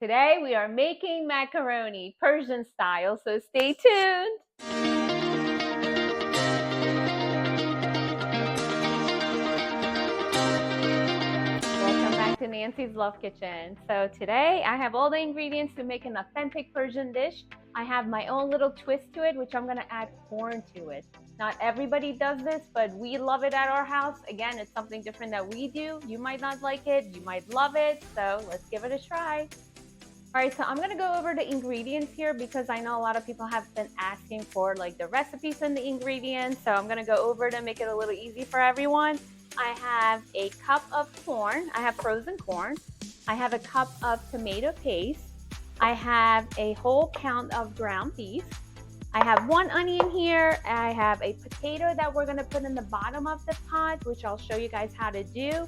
Today we are making macaroni Persian style, so stay tuned. Welcome back to Nancy's Love Kitchen. So today I have all the ingredients to make an authentic Persian dish. I have my own little twist to it, which I'm gonna add corn to it. Not everybody does this, but we love it at our house. Again, it's something different that we do. You might not like it, you might love it, so let's give it a try. All right, so I'm gonna go over the ingredients here because I know a lot of people have been asking for like the recipes and the ingredients. So I'm gonna go over to make it a little easy for everyone. I have a cup of corn. I have frozen corn. I have a cup of tomato paste. I have a whole pound of ground beef. I have 1 onion here. I have a potato that we're gonna put in the bottom of the pot, which I'll show you guys how to do.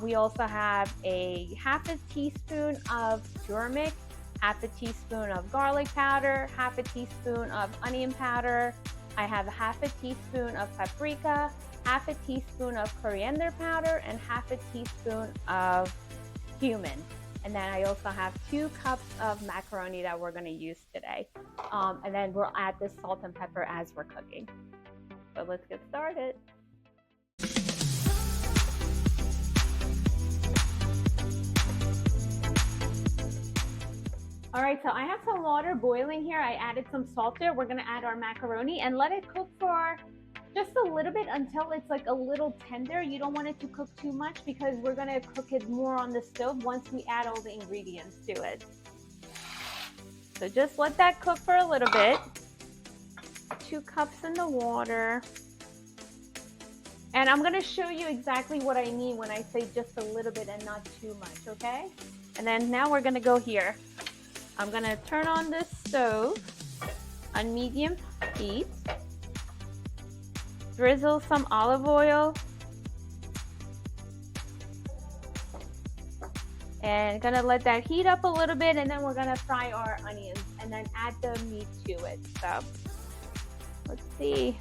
We also have a half a teaspoon of turmeric, half a teaspoon of garlic powder, half a teaspoon of onion powder. I have half a teaspoon of paprika, half a teaspoon of coriander powder, and half a teaspoon of cumin. And then I also have 2 cups of macaroni that we're going to use today. And then we'll add the salt and pepper as we're cooking. So let's get started. All right, so I have some water boiling here. I added some salt there. We're gonna add our macaroni and let it cook for just a little bit until it's like a little tender. You don't want it to cook too much because we're gonna cook it more on the stove once we add all the ingredients to it. So just let that cook for a little bit. 2 cups in the water. And I'm gonna show you exactly what I mean when I say just a little bit and not too much, okay? And then now we're gonna go here. I'm gonna turn on this stove on medium heat, drizzle some olive oil, and gonna let that heat up a little bit, and then we're gonna fry our onions and then add the meat to it. So let's see.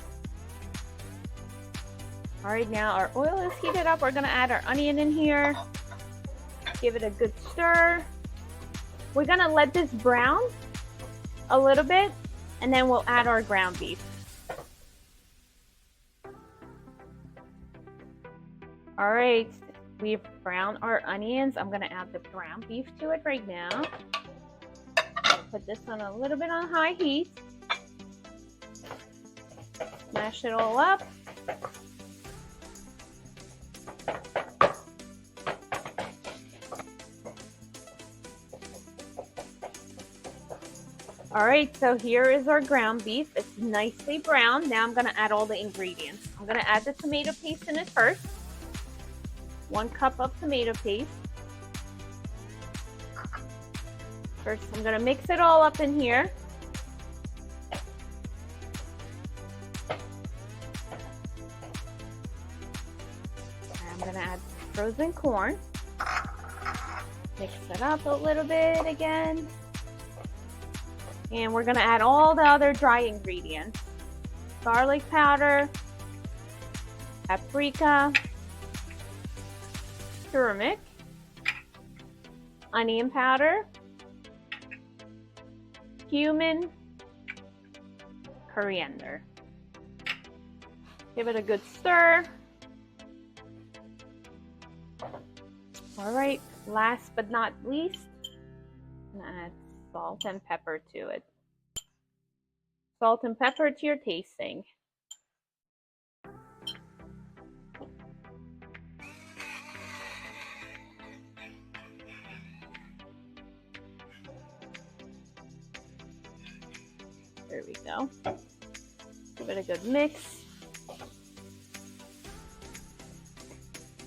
All right, now our oil is heated up. We're gonna add our onion in here, give it a good stir. We're gonna let this brown a little bit, and then we'll add our ground beef. All right, we've browned our onions. I'm gonna add the ground beef to it right now. I'll put this on a little bit on high heat. Mash it all up. All right, so here is our ground beef. It's nicely browned. Now I'm gonna add all the ingredients. I'm gonna add the tomato paste in it first. 1 cup of tomato paste. First, I'm gonna mix it all up in here. I'm gonna add frozen corn. Mix it up a little bit again. And we're gonna add all the other dry ingredients. Garlic powder, paprika, turmeric, onion powder, cumin, coriander. Give it a good stir. All right, last but not least, add salt and pepper to it. Salt and pepper to your tasting. There we go. Give it a good mix.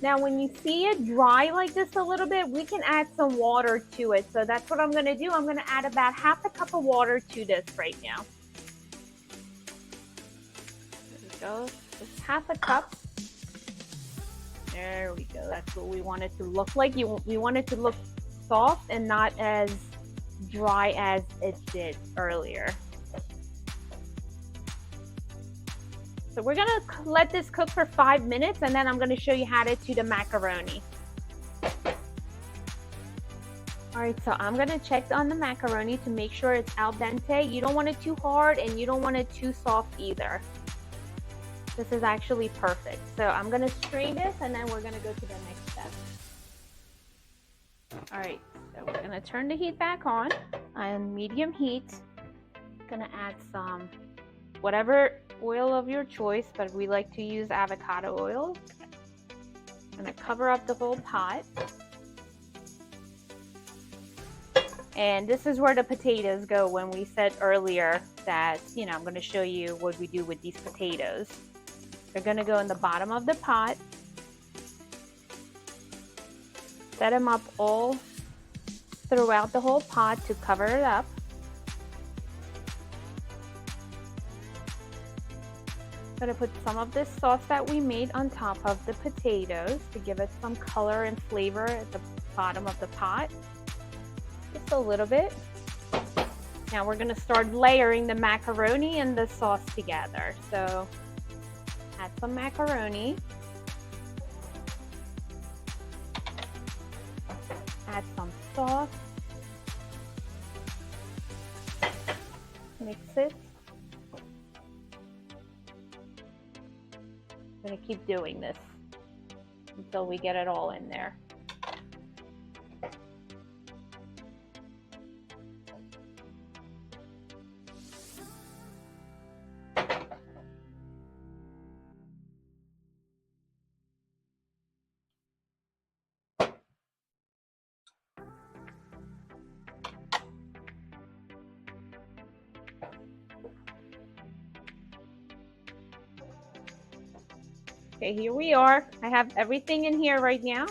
Now, when you see it dry like this a little bit, we can add some water to it. So that's what I'm gonna do. I'm gonna add about half a cup of water to this right now. There we go, just half a cup. There we go, that's what we want it to look like. We want it to look soft and not as dry as it did earlier. So we're gonna let this cook for 5 minutes, and then I'm gonna show you how to do the macaroni. All right, so I'm gonna check on the macaroni to make sure it's al dente. You don't want it too hard and you don't want it too soft either. This is actually perfect. So I'm gonna strain this and then we're gonna go to the next step. All right, so we're gonna turn the heat back on medium heat. Gonna add some whatever oil of your choice, but we like to use avocado oil. Gonna cover up the whole pot. And this is where the potatoes go when we said earlier that, you know, I'm going to show you what we do with these potatoes. They're going to go in the bottom of the pot. Set them up all throughout the whole pot to cover it up. I'm going to put some of this sauce that we made on top of the potatoes to give it some color and flavor at the bottom of the pot. Just a little bit. Now we're going to start layering the macaroni and the sauce together. So add some macaroni. Add some sauce. Mix it. I'm going to keep doing this until we get it all in there. Okay, here we are. I have everything in here right now.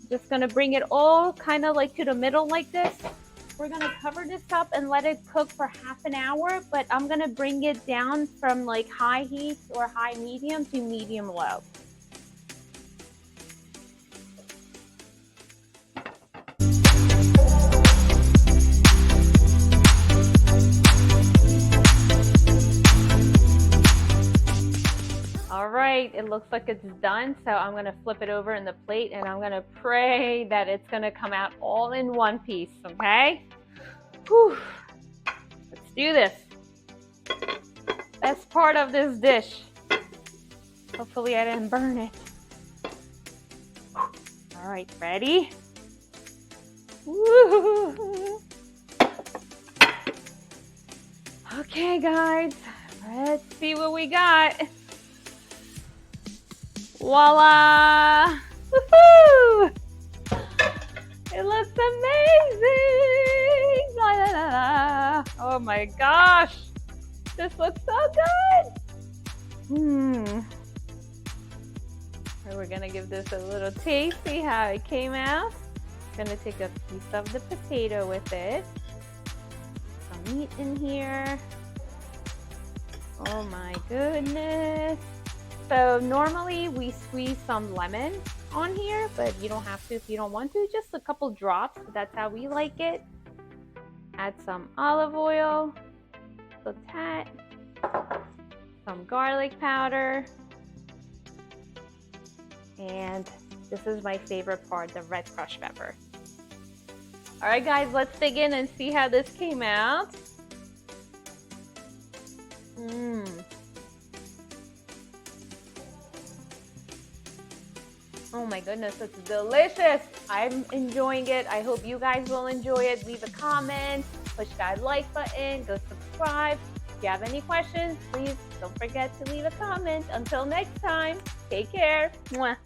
Just gonna bring it all kind of like to the middle like this. We're gonna cover this up and let it cook for half an hour, but I'm gonna bring it down from like high heat or high medium to medium low. All right, it looks like it's done, so I'm gonna flip it over in the plate and I'm gonna pray that it's gonna come out all in one piece, okay? Whew. Let's do this. That's part of this dish. Hopefully I didn't burn it. All right, ready? Woo. Okay, guys, let's see what we got. Voila! Woohoo! It looks amazing! La, la, la, la. Oh my gosh! This looks so good! We're gonna give this a little taste, see how it came out. Gonna take a piece of the potato with it. Some meat in here. Oh my goodness! So normally we squeeze some lemon on here, but you don't have to if you don't want to. Just a couple drops. That's how we like it. Add some olive oil, a tad, some garlic powder, and this is my favorite part, the red crushed pepper. All right, guys, let's dig in and see how this came out. Oh my goodness, it's delicious. I'm enjoying it. I hope you guys will enjoy it. Leave a comment, push that like button, go subscribe. If you have any questions, please don't forget to leave a comment. Until next time, take care. Mwah.